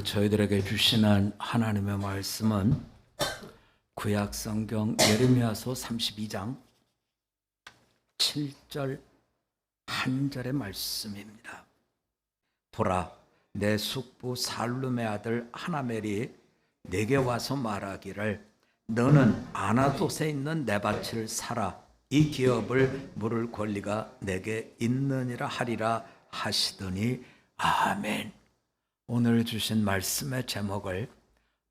오늘 저희들에게 주시는 하나님의 말씀은 구약 성경 예레미야서 32장 7절 한 절의 말씀입니다. 보라, 내 숙부 살룸의 아들 하나멜이 내게 와서 말하기를 너는 아나돗에 있는 내 밭을 사라. 이 기업을 물을 권리가 내게 있느니라 하리라 하시더니 아멘. 오늘 주신 말씀의 제목을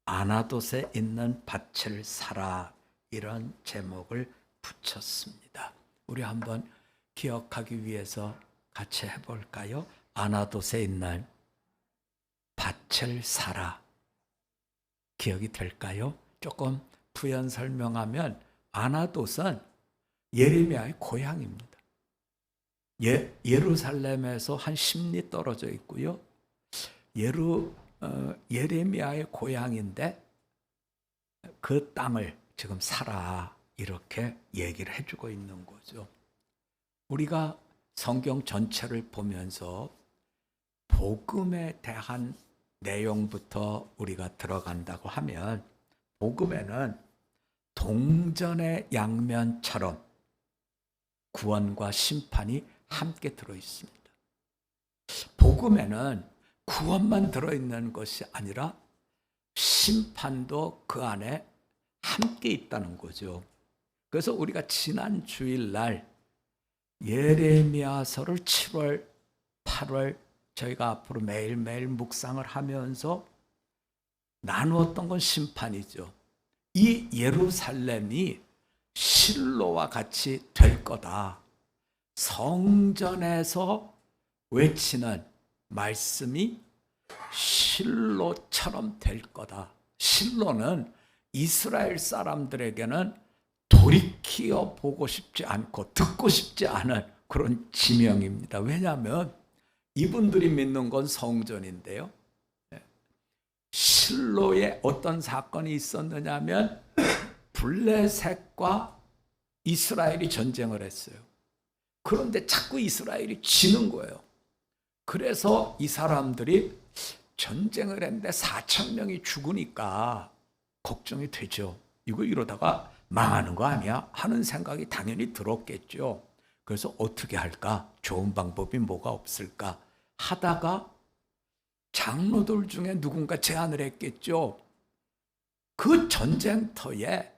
아나돗에 있는 밭을 사라, 이런 제목을 붙였습니다. 우리 한번 기억하기 위해서 같이 해볼까요? 아나돗에 있는 밭을 사라. 기억이 될까요? 조금 부연 설명하면 아나돗은 예레미야의 고향입니다. 예루살렘에서 한 10리 떨어져 있고요. 예레미야의 고향인데 그 땅을 지금 사라, 이렇게 얘기를 해주고 있는 거죠. 우리가 성경 전체를 보면서 복음에 대한 내용부터 우리가 들어간다고 하면, 복음에는 동전의 양면처럼 구원과 심판이 함께 들어있습니다. 복음에는 구원만 들어있는 것이 아니라 심판도 그 안에 함께 있다는 거죠. 그래서 우리가 지난 주일날 예레미야서를 7월, 8월 저희가 앞으로 매일매일 묵상을 하면서 나누었던 건 심판이죠. 이 예루살렘이 실로와 같이 될 거다. 성전에서 외치는 말씀이 실로처럼 될 거다. 실로는 이스라엘 사람들에게는 돌이켜 보고 싶지 않고 듣고 싶지 않은 그런 지명입니다. 왜냐하면 이분들이 믿는 건 성전인데요. 실로에 어떤 사건이 있었느냐면 블레셋과 이스라엘이 전쟁을 했어요. 그런데 자꾸 이스라엘이 지는 거예요. 그래서 이 사람들이 전쟁을 했는데 4,000명이 죽으니까 걱정이 되죠. 이거 이러다가 망하는 거 아니야? 하는 생각이 당연히 들었겠죠. 그래서 어떻게 할까? 좋은 방법이 뭐가 없을까? 하다가 장로들 중에 누군가 제안을 했겠죠. 그 전쟁터에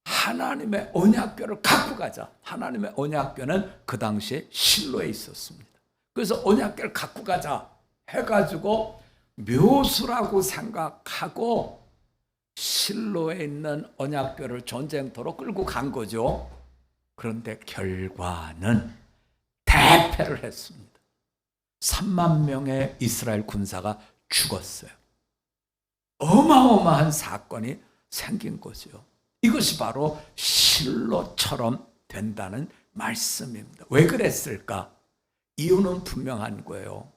하나님의 언약궤를 갖고 가자. 하나님의 언약궤는 그 당시에 실로에 있었습니다. 그래서 언약궤를 갖고 가자 해가지고 묘수라고 생각하고 실로에 있는 언약궤를 전쟁터로 끌고 간 거죠. 그런데 결과는 대패를 했습니다. 3만 명의 이스라엘 군사가 죽었어요. 어마어마한 사건이 생긴 거죠. 이것이 바로 실로처럼 된다는 말씀입니다. 왜 그랬을까? 이유는 분명한 거예요.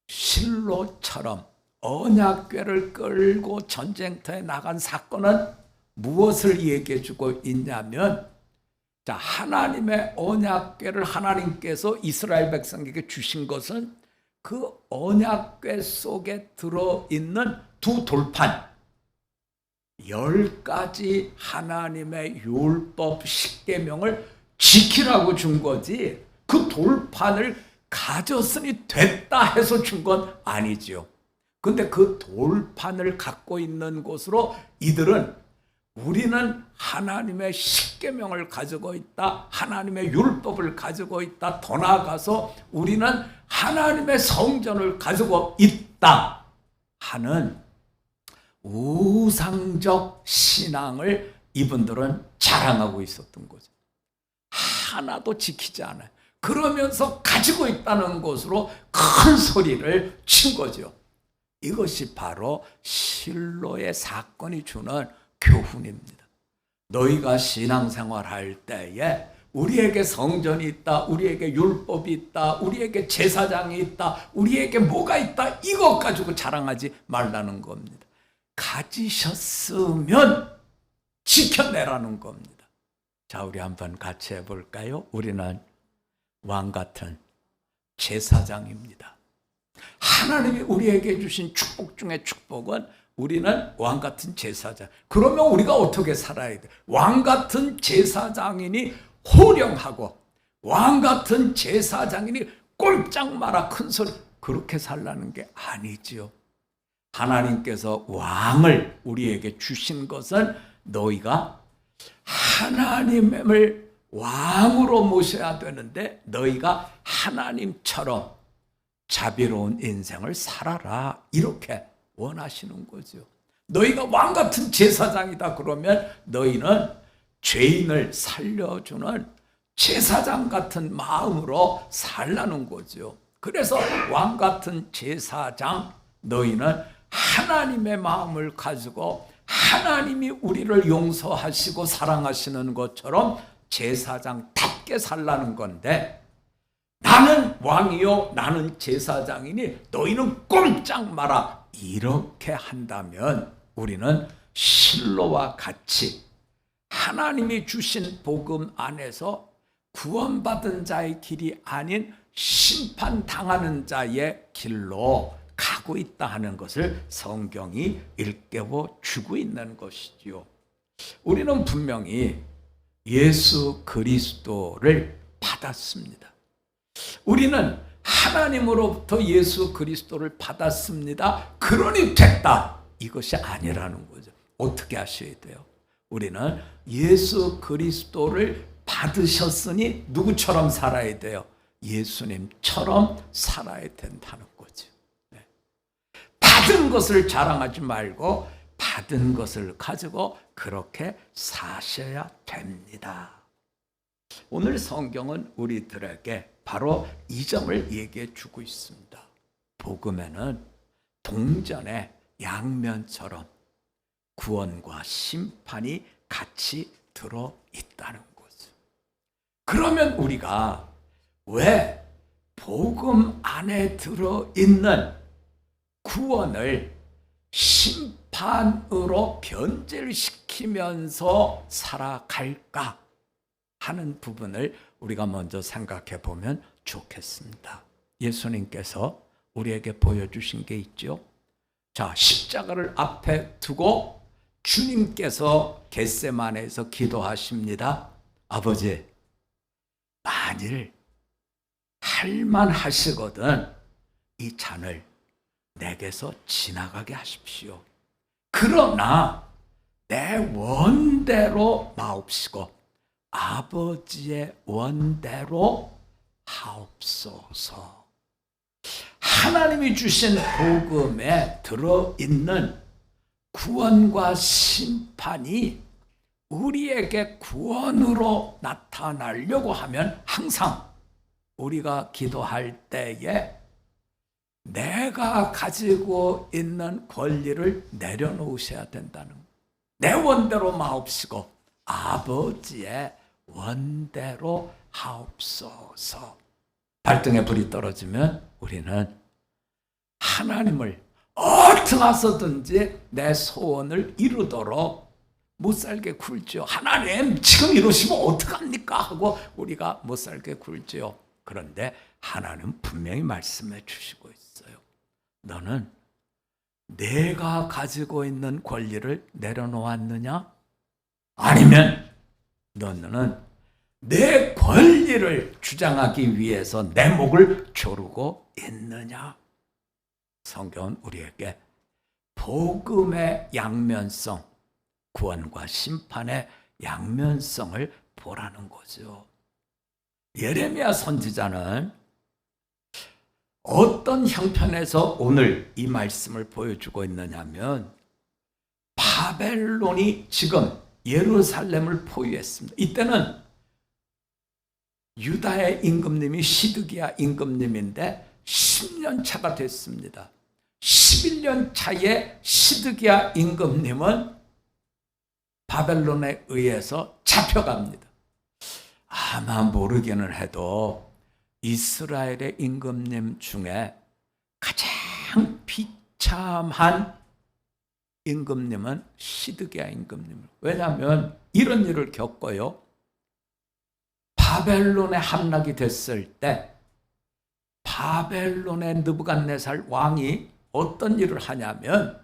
실로처럼 언약궤를 끌고 전쟁터에 나간 사건은 무엇을 얘기해 주고 있냐면, 자, 하나님의 언약궤를 하나님께서 이스라엘 백성에게 주신 것은 그 언약궤 속에 들어있는 두 돌판, 10가지 하나님의 율법 10계명을 지키라고 준 거지, 그 돌판을 가졌으니 됐다 해서 준 건 아니지요. 근데 그 돌판을 갖고 있는 곳으로 이들은 우리는 하나님의 십계명을 가지고 있다, 하나님의 율법을 가지고 있다, 더 나아가서 우리는 하나님의 성전을 가지고 있다 하는 우상적 신앙을 이분들은 자랑하고 있었던 거죠. 하나도 지키지 않아요. 그러면서 가지고 있다는 것으로 큰 소리를 친 거죠. 이것이 바로 실로의 사건이 주는 교훈입니다. 너희가 신앙생활할 때에 우리에게 성전이 있다, 우리에게 율법이 있다, 우리에게 제사장이 있다, 우리에게 뭐가 있다, 이것 가지고 자랑하지 말라는 겁니다. 가지셨으면 지켜내라는 겁니다. 자, 우리 한번 같이 해볼까요? 우리는 왕 같은 제사장입니다. 하나님이 우리에게 주신 축복 중에 축복은 우리는 왕 같은 제사장. 그러면 우리가 어떻게 살아야 돼? 왕 같은 제사장이니 호령하고 왕 같은 제사장이니 꼼짝 마라 큰 소리, 그렇게 살라는 게 아니지요. 하나님께서 왕을 우리에게 주신 것은 너희가 하나님을 왕으로 모셔야 되는데 너희가 하나님처럼 자비로운 인생을 살아라, 이렇게 원하시는 거죠. 너희가 왕 같은 제사장이다 그러면 너희는 죄인을 살려주는 제사장 같은 마음으로 살라는 거죠. 그래서 왕 같은 제사장, 너희는 하나님의 마음을 가지고 하나님이 우리를 용서하시고 사랑하시는 것처럼 제사장답게 살라는 건데, 나는 왕이요 나는 제사장이니 너희는 꼼짝 마라, 이렇게 한다면 우리는 실로와 같이 하나님이 주신 복음 안에서 구원받은 자의 길이 아닌 심판당하는 자의 길로 가고 있다 하는 것을 성경이 일깨워 주고 있는 것이지요. 우리는 분명히 예수 그리스도를 받았습니다. 우리는 하나님으로부터 예수 그리스도를 받았습니다, 그러니 됐다, 이것이 아니라는 거죠. 어떻게 하셔야 돼요? 우리는 예수 그리스도를 받으셨으니 누구처럼 살아야 돼요? 예수님처럼 살아야 된다는 거죠. 받은 것을 자랑하지 말고 받은 것을 가지고 그렇게 사셔야 됩니다. 오늘 성경은 우리들에게 바로 이 점을 얘기해 주고 있습니다. 복음에는 동전의 양면처럼 구원과 심판이 같이 들어있다는 거죠. 그러면 우리가 왜 복음 안에 들어있는 구원을 심판으로 변질시키면서 살아갈까 하는 부분을 우리가 먼저 생각해 보면 좋겠습니다. 예수님께서 우리에게 보여주신 게 있죠. 자, 십자가를 앞에 두고 주님께서 겟세마네에서 기도하십니다. 아버지, 만일 할만하시거든 이 잔을 내게서 지나가게 하십시오. 그러나 내 원대로 마옵시고 아버지의 원대로 하옵소서. 하나님이 주신 복음에 들어있는 구원과 심판이 우리에게 구원으로 나타나려고 하면 항상 우리가 기도할 때에 내가 가지고 있는 권리를 내려놓으셔야 된다는 거예요. 내 원대로 마옵시고 아버지의 원대로 하옵소서. 발등에 불이 떨어지면 우리는 하나님을 어떻게 해서든지 내 소원을 이루도록 못 살게 굴죠. 하나님 지금 이러시면 어떡합니까 하고 우리가 못 살게 굴죠. 그런데 하나님 분명히 말씀해 주시고 있어요. 너는 내가 가지고 있는 권리를 내려놓았느냐? 아니면 너는 내 권리를 주장하기 위해서 내 목을 조르고 있느냐? 성경은 우리에게 복음의 양면성, 구원과 심판의 양면성을 보라는 거죠. 예레미야 선지자는 어떤 형편에서 오늘 이 말씀을 보여주고 있느냐면, 바벨론이 지금 예루살렘을 포위했습니다. 이때는 유다의 임금님이 시드기야 임금님인데 10년 차가 됐습니다. 11년 차에 시드기야 임금님은 바벨론에 의해서 잡혀갑니다. 아마 모르기는 해도 이스라엘의 임금님 중에 가장 비참한 임금님은 시드기야 임금님. 왜냐하면 이런 일을 겪어요. 바벨론에 함락이 됐을 때 바벨론의 느부갓네살 왕이 어떤 일을 하냐면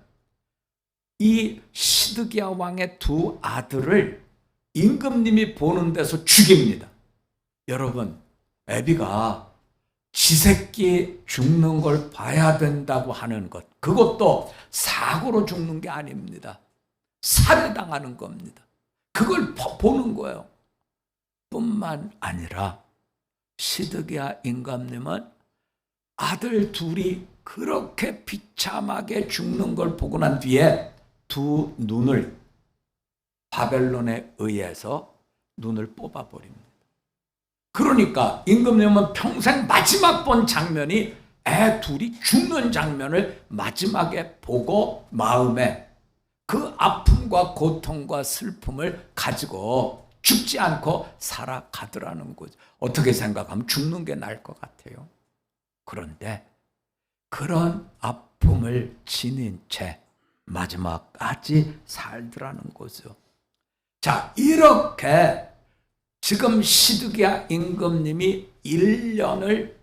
이 시드기야 왕의 두 아들을 임금님이 보는 데서 죽입니다. 여러분, 애비가 지 새끼 죽는 걸 봐야 된다고 하는 것, 그것도 사고로 죽는 게 아닙니다. 살해당하는 겁니다. 그걸 보는 거예요. 뿐만 아니라 시드기야 임금님은 아들 둘이 그렇게 비참하게 죽는 걸 보고 난 뒤에 두 눈을 바벨론에 의해서 눈을 뽑아버립니다. 그러니까 임금님은 평생 마지막 본 장면이 애 둘이 죽는 장면을 마지막에 보고 마음에 그 아픔과 고통과 슬픔을 가지고 죽지 않고 살아가더라는 거죠. 어떻게 생각하면 죽는 게 나을 것 같아요. 그런데 그런 아픔을 지닌 채 마지막까지 살더라는 거죠. 자, 이렇게 지금 시드기야 임금님이 1년을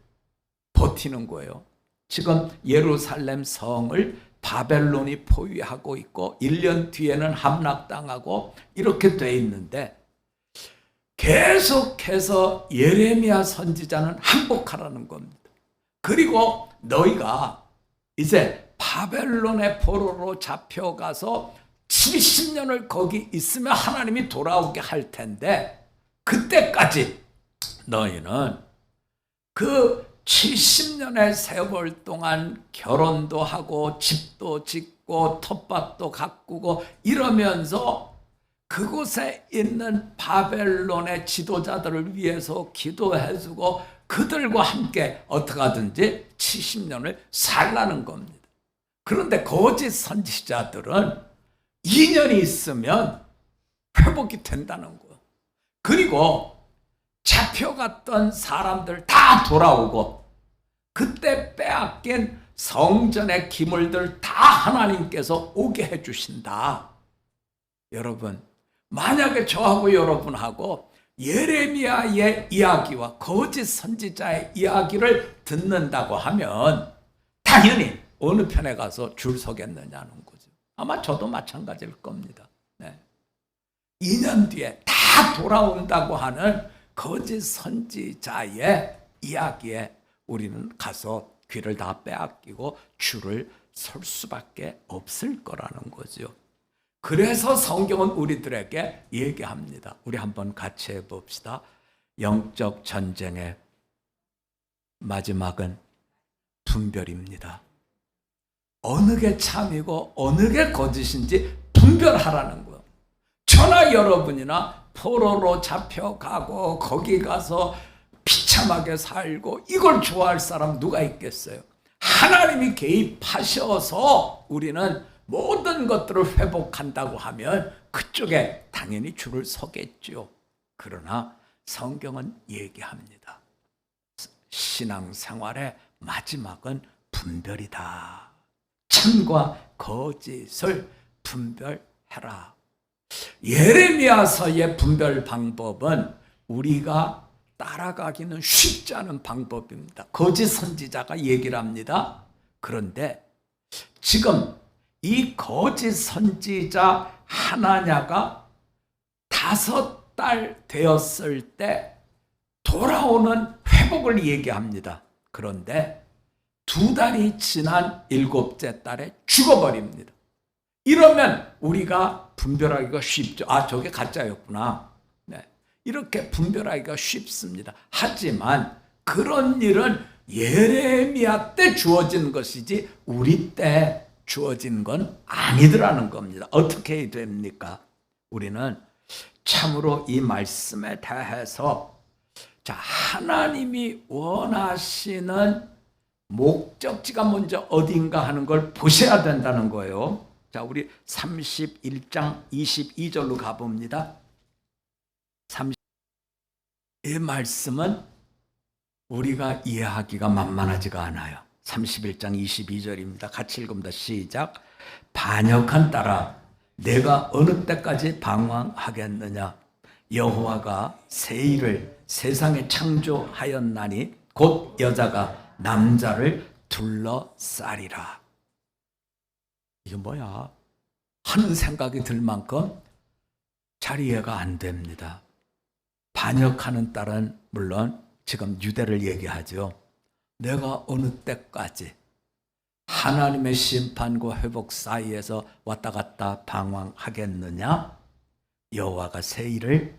버티는 거예요. 지금 예루살렘 성을 바벨론이 포위하고 있고 1년 뒤에는 함락당하고 이렇게 돼 있는데 계속해서 예레미야 선지자는 항복하라는 겁니다. 그리고 너희가 이제 바벨론의 포로로 잡혀가서 70년을 거기 있으면 하나님이 돌아오게 할 텐데 그때까지 너희는 그 70년의 세월 동안 결혼도 하고 집도 짓고 텃밭도 가꾸고 이러면서 그곳에 있는 바벨론의 지도자들을 위해서 기도해주고 그들과 함께 어떻게 하든지 70년을 살라는 겁니다. 그런데 거짓 선지자들은 2년이 있으면 회복이 된다는 거예요. 그리고 잡혀갔던 사람들 다 돌아오고 그때 빼앗긴 성전의 기물들 다 하나님께서 오게 해주신다. 여러분, 만약에 저하고 여러분하고 예레미야의 이야기와 거짓 선지자의 이야기를 듣는다고 하면 당연히 어느 편에 가서 줄 서겠느냐는 거죠. 아마 저도 마찬가지일 겁니다. 네. 2년 뒤에 다 돌아온다고 하는 거짓 선지자의 이야기에 우리는 가서 귀를 다 빼앗기고 줄을 설 수밖에 없을 거라는 거죠. 그래서 성경은 우리들에게 얘기합니다. 우리 한번 같이 해봅시다. 영적 전쟁의 마지막은 분별입니다. 어느 게 참이고 어느 게 거짓인지 분별하라는 거예요. 저나 여러분이나 포로로 잡혀가고 거기 가서 비참하게 살고 이걸 좋아할 사람 누가 있겠어요? 하나님이 개입하셔서 우리는 모든 것들을 회복한다고 하면 그쪽에 당연히 줄을 서겠죠. 그러나 성경은 얘기합니다. 신앙생활의 마지막은 분별이다. 참과 거짓을 분별해라. 예레미야서의 분별 방법은 우리가 따라가기는 쉽지 않은 방법입니다. 거짓 선지자가 얘기를 합니다. 그런데 지금 이 거짓 선지자 하나냐가 5달 되었을 때 돌아오는 회복을 얘기합니다. 그런데 2달이 지난 7째 달에 죽어버립니다. 이러면 우리가 분별하기가 쉽죠. 아, 저게 가짜였구나. 네. 이렇게 분별하기가 쉽습니다. 하지만 그런 일은 예레미야 때 주어진 것이지 우리 때 주어진 건 아니더라는 겁니다. 어떻게 됩니까? 우리는 참으로 이 말씀에 대해서 자, 하나님이 원하시는 목적지가 먼저 어딘가 하는 걸 보셔야 된다는 거예요. 자, 우리 31장 22절로 가봅니다. 이 말씀은 우리가 이해하기가 만만하지가 않아요. 31장 22절입니다. 같이 읽습니다. 시작. 반역한 딸아, 내가 어느 때까지 방황하겠느냐? 여호와가 새 일을 세상에 창조하였나니 곧 여자가 남자를 둘러싸리라. 이게 뭐야? 하는 생각이 들 만큼 잘 이해가 안 됩니다. 반역하는 딸은 물론 지금 유대를 얘기하죠. 내가 어느 때까지 하나님의 심판과 회복 사이에서 왔다 갔다 방황하겠느냐? 여호와가 새 일을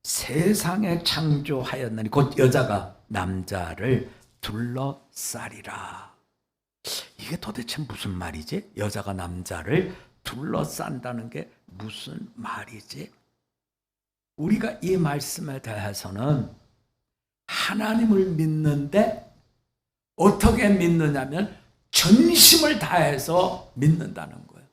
세상에 창조하였느니 곧 여자가 남자를 둘러싸리라. 이게 도대체 무슨 말이지? 여자가 남자를 둘러싼다는 게 무슨 말이지? 우리가 이 말씀에 대해서는 하나님을 믿는데 어떻게 믿느냐면 전심을 다해서 믿는다는 거예요.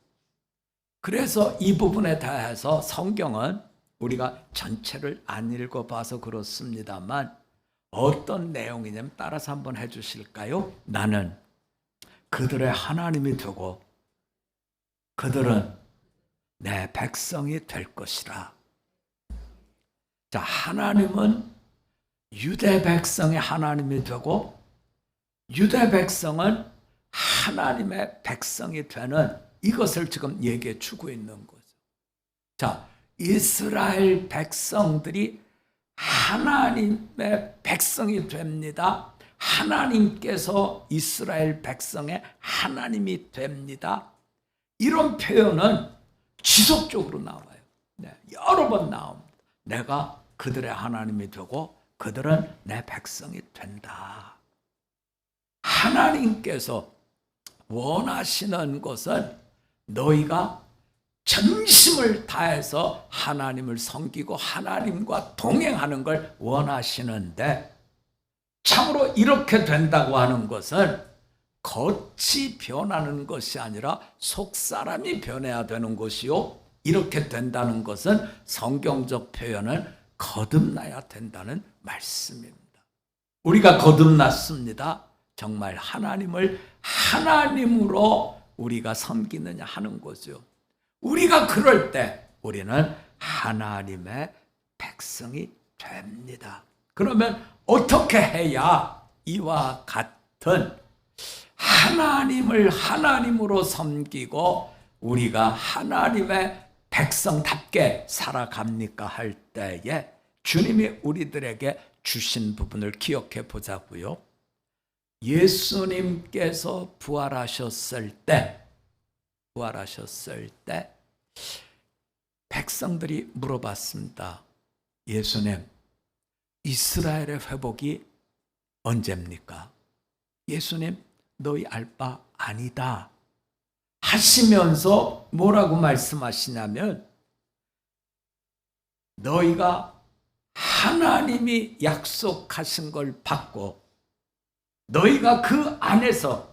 그래서 이 부분에 대해서 성경은 우리가 전체를 안 읽어봐서 그렇습니다만 어떤 내용이냐면 따라서 한번 해주실까요? 나는 그들의 하나님이 되고 그들은 내 백성이 될 것이라. 자, 하나님은 유대 백성의 하나님이 되고 유대 백성은 하나님의 백성이 되는 이것을 지금 얘기해 주고 있는 거죠. 자, 이스라엘 백성들이 하나님의 백성이 됩니다. 하나님께서 이스라엘 백성의 하나님이 됩니다. 이런 표현은 지속적으로 나와요. 네, 여러 번 나옵니다. 내가 그들의 하나님이 되고 그들은 내 백성이 된다. 하나님께서 원하시는 것은 너희가 전심을 다해서 하나님을 섬기고 하나님과 동행하는 걸 원하시는데 참으로 이렇게 된다고 하는 것은 겉이 변하는 것이 아니라 속사람이 변해야 되는 것이요. 이렇게 된다는 것은 성경적 표현은 거듭나야 된다는 말씀입니다. 우리가 거듭났습니다. 정말 하나님을 하나님으로 우리가 섬기느냐 하는 거죠. 우리가 그럴 때 우리는 하나님의 백성이 됩니다. 그러면 어떻게 해야 이와 같은 하나님을 하나님으로 섬기고 우리가 하나님의 백성답게 살아갑니까 할 때에 주님이 우리들에게 주신 부분을 기억해 보자고요. 예수님께서 부활하셨을 때 백성들이 물어봤습니다. 예수님, 이스라엘의 회복이 언제입니까? 예수님, 너희 알 바 아니다 하시면서 뭐라고 말씀하시냐면 너희가 하나님이 약속하신 걸 받고 너희가 그 안에서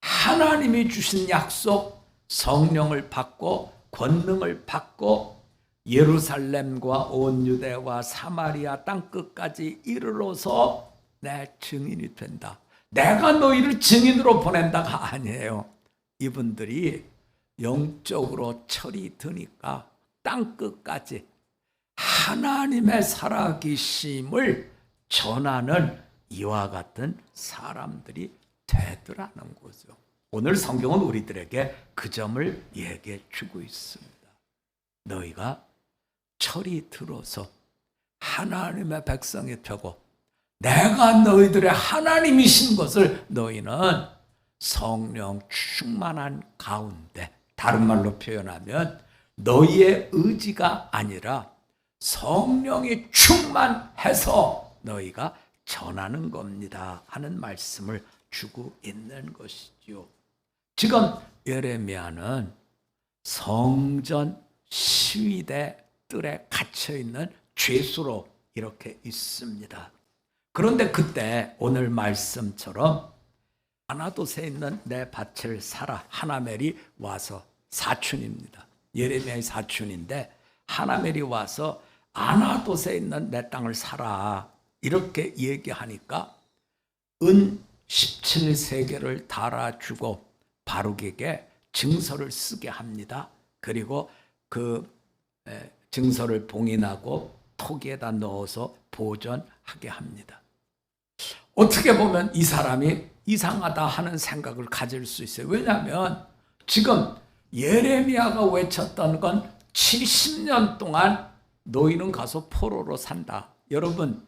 하나님이 주신 약속 성령을 받고 권능을 받고 예루살렘과 온 유대와 사마리아 땅끝까지 이르러서 내 증인이 된다. 내가 너희를 증인으로 보낸다가 아니에요. 이분들이 영적으로 철이 드니까 땅끝까지 하나님의 살아계심을 전하는 이와 같은 사람들이 되더라는 거죠. 오늘 성경은 우리들에게 그 점을 얘기해 주고 있습니다. 너희가 철이 들어서 하나님의 백성이 되고 내가 너희들의 하나님이신 것을 너희는 성령 충만한 가운데, 다른 말로 표현하면 너희의 의지가 아니라 성령이 충만해서 너희가 전하는 겁니다 하는 말씀을 주고 있는 것이죠. 지금 예레미야는 성전 시위대 뜰에 갇혀있는 죄수로 이렇게 있습니다. 그런데 그때 오늘 말씀처럼 아나돗에 있는 내 밭을 사라. 하나멜이 와서 사촌입니다. 예레미야의 사촌인데 하나멜이 와서 아나돗에 있는 내 땅을 사라. 이렇게 얘기하니까 은 17세겔을 달아주고 바룩에게 증서를 쓰게 합니다. 그리고 그 증서를 봉인하고 토기에다 넣어서 보존하게 합니다. 어떻게 보면 이 사람이 이상하다 하는 생각을 가질 수 있어요. 왜냐하면 지금 예레미야가 외쳤던 건 70년 동안 너희는 가서 포로로 산다. 여러분,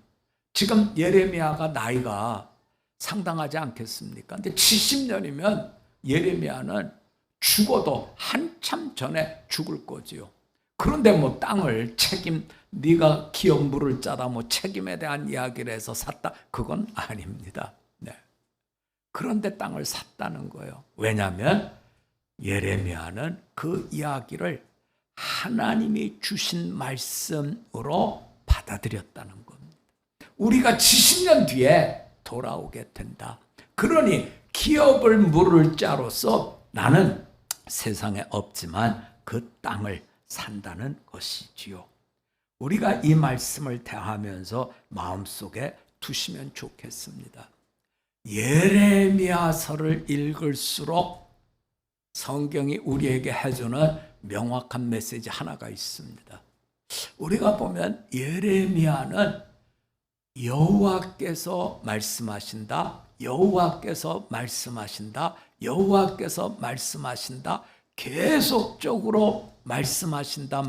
지금 예레미야가 나이가 상당하지 않겠습니까? 근데 70년이면 예레미야는 죽어도 한참 전에 죽을 거지요. 그런데 뭐 땅을 네가 기업 물을 자다 뭐 책임에 대한 이야기를 해서 샀다. 그건 아닙니다. 네. 그런데 땅을 샀다는 거예요. 왜냐하면 예레미야는 그 이야기를 하나님이 주신 말씀으로 받아들였다는 겁니다. 우리가 70년 뒤에 돌아오게 된다. 그러니 기업을 물을 자로서 나는 세상에 없지만 그 땅을 산다는 것이지요. 우리가 이 말씀을 대하면서 마음속에 두시면 좋겠습니다. 예레미야서를 읽을수록 성경이 우리에게 해주는 명확한 메시지 하나가 있습니다. 우리가 보면 예레미야는 여호와께서 말씀하신다, 여호와께서 말씀하신다, 여호와께서 말씀하신다, 계속적으로 말씀하신다,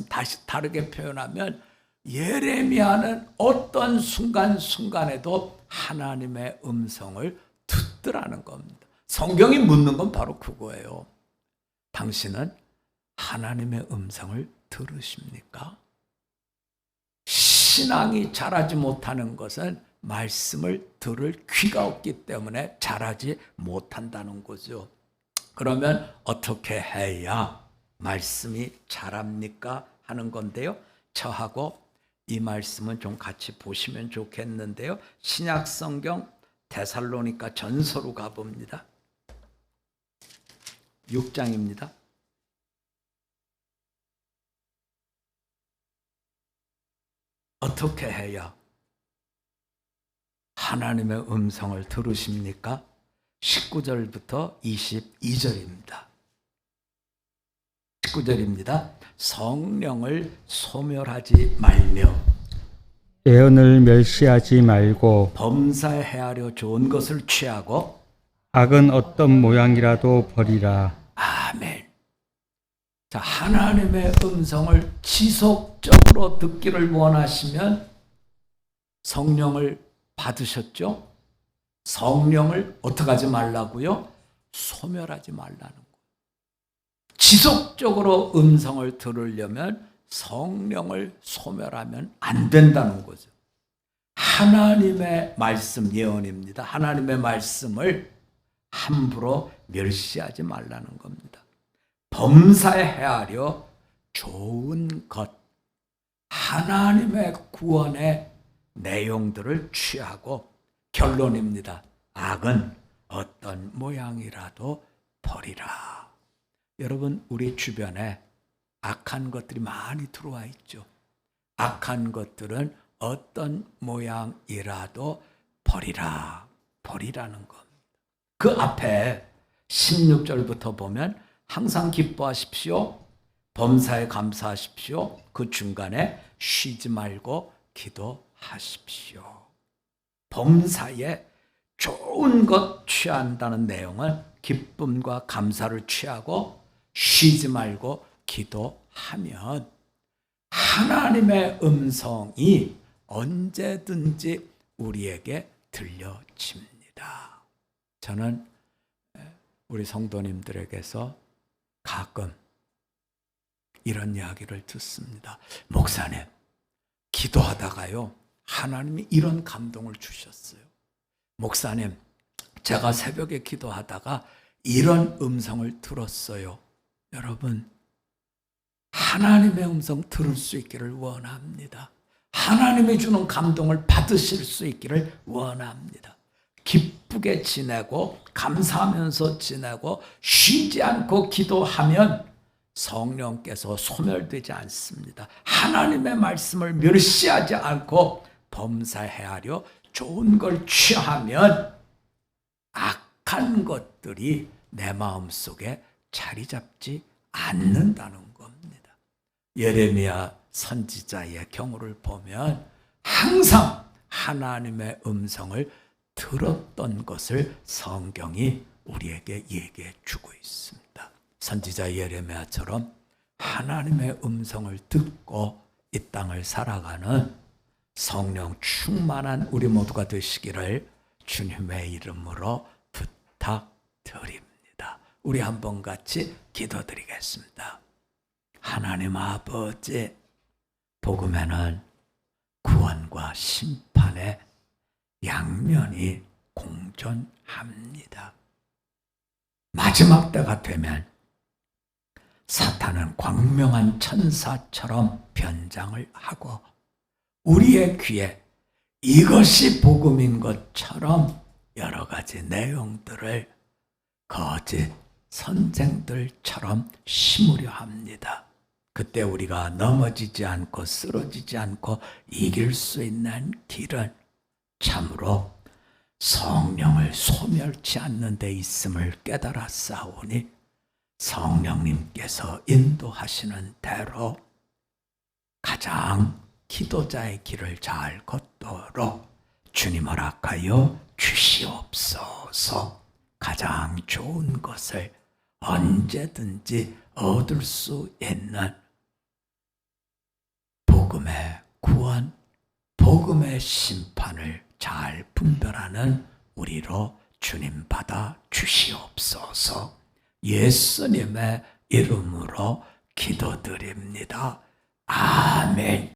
다시 다르게 표현하면 예레미야는 어떤 순간순간에도 하나님의 음성을 듣더라는 겁니다. 성경이 묻는 건 바로 그거예요. 당신은 하나님의 음성을 들으십니까? 신앙이 자라지 못하는 것은 말씀을 들을 귀가 없기 때문에 자라지 못한다는 거죠. 그러면 어떻게 해야 말씀이 자랍니까? 하는 건데요. 저하고 이 말씀은 좀 같이 보시면 좋겠는데요. 신약 성경 데살로니가 전서로 가봅니다. 6장입니다. 어떻게 해야 하나님의 음성을 들으십니까? 19절부터 22절입니다. 19절입니다. 성령을 소멸하지 말며 예언을 멸시하지 말고 범사에 헤아려 좋은 것을 취하고 악은 어떤 모양이라도 버리라. 아멘. 자, 하나님의 음성을 지속적으로 듣기를 원하시면 성령을 받으셨죠? 성령을 어떻게 하지 말라고요? 소멸하지 말라는 거예요. 지속적으로 음성을 들으려면 성령을 소멸하면 안 된다는 거죠. 하나님의 말씀 예언입니다. 하나님의 말씀을 함부로 멸시하지 말라는 겁니다. 범사에 헤아려 좋은 것, 하나님의 구원의 내용들을 취하고 결론입니다. 악은 어떤 모양이라도 버리라. 여러분, 우리 주변에 악한 것들이 많이 들어와 있죠. 악한 것들은 어떤 모양이라도 버리라는 겁니다. 그 앞에 16절부터 보면 항상 기뻐하십시오. 범사에 감사하십시오. 그 중간에 쉬지 말고 기도하십시오. 범사에 좋은 것 취한다는 내용은 기쁨과 감사를 취하고 쉬지 말고 기도하면 하나님의 음성이 언제든지 우리에게 들려집니다. 저는 우리 성도님들에게서 가끔 이런 이야기를 듣습니다. 목사님, 기도하다가요, 하나님이 이런 감동을 주셨어요. 목사님, 제가 새벽에 기도하다가 이런 음성을 들었어요. 여러분, 하나님의 음성 들을 수 있기를 원합니다. 하나님이 주는 감동을 받으실 수 있기를 원합니다. 기쁘게 지내고 감사하면서 지내고 쉬지 않고 기도하면 성령께서 소멸되지 않습니다. 하나님의 말씀을 멸시하지 않고 범사헤아려 좋은 걸 취하면 악한 것들이 내 마음속에 자리 잡지 않는다는 겁니다. 예레미야 선지자의 경우를 보면 항상 하나님의 음성을 들었던 것을 성경이 우리에게 얘기해 주고 있습니다. 선지자 예레미야처럼 하나님의 음성을 듣고 이 땅을 살아가는 성령 충만한 우리 모두가 되시기를 주님의 이름으로 부탁드립니다. 우리 한번 같이 기도드리겠습니다. 하나님 아버지, 복음에는 구원과 심판의 양면이 공존합니다. 마지막 때가 되면 사탄은 광명한 천사처럼 변장을 하고 우리의 귀에 이것이 복음인 것처럼 여러 가지 내용들을 거짓 선생들처럼 심으려 합니다. 그때 우리가 넘어지지 않고 쓰러지지 않고 이길 수 있는 길은 참으로 성령을 소멸치 않는 데 있음을 깨달았사오니 성령님께서 인도하시는 대로 가장 기도자의 길을 잘 걷도록 주님 허락하여 주시옵소서. 가장 좋은 것을 언제든지 얻을 수 있는 복음의 구원, 복음의 심판을 잘 분별하는 우리로 주님 받아 주시옵소서. 예수님의 이름으로 기도드립니다. 아멘.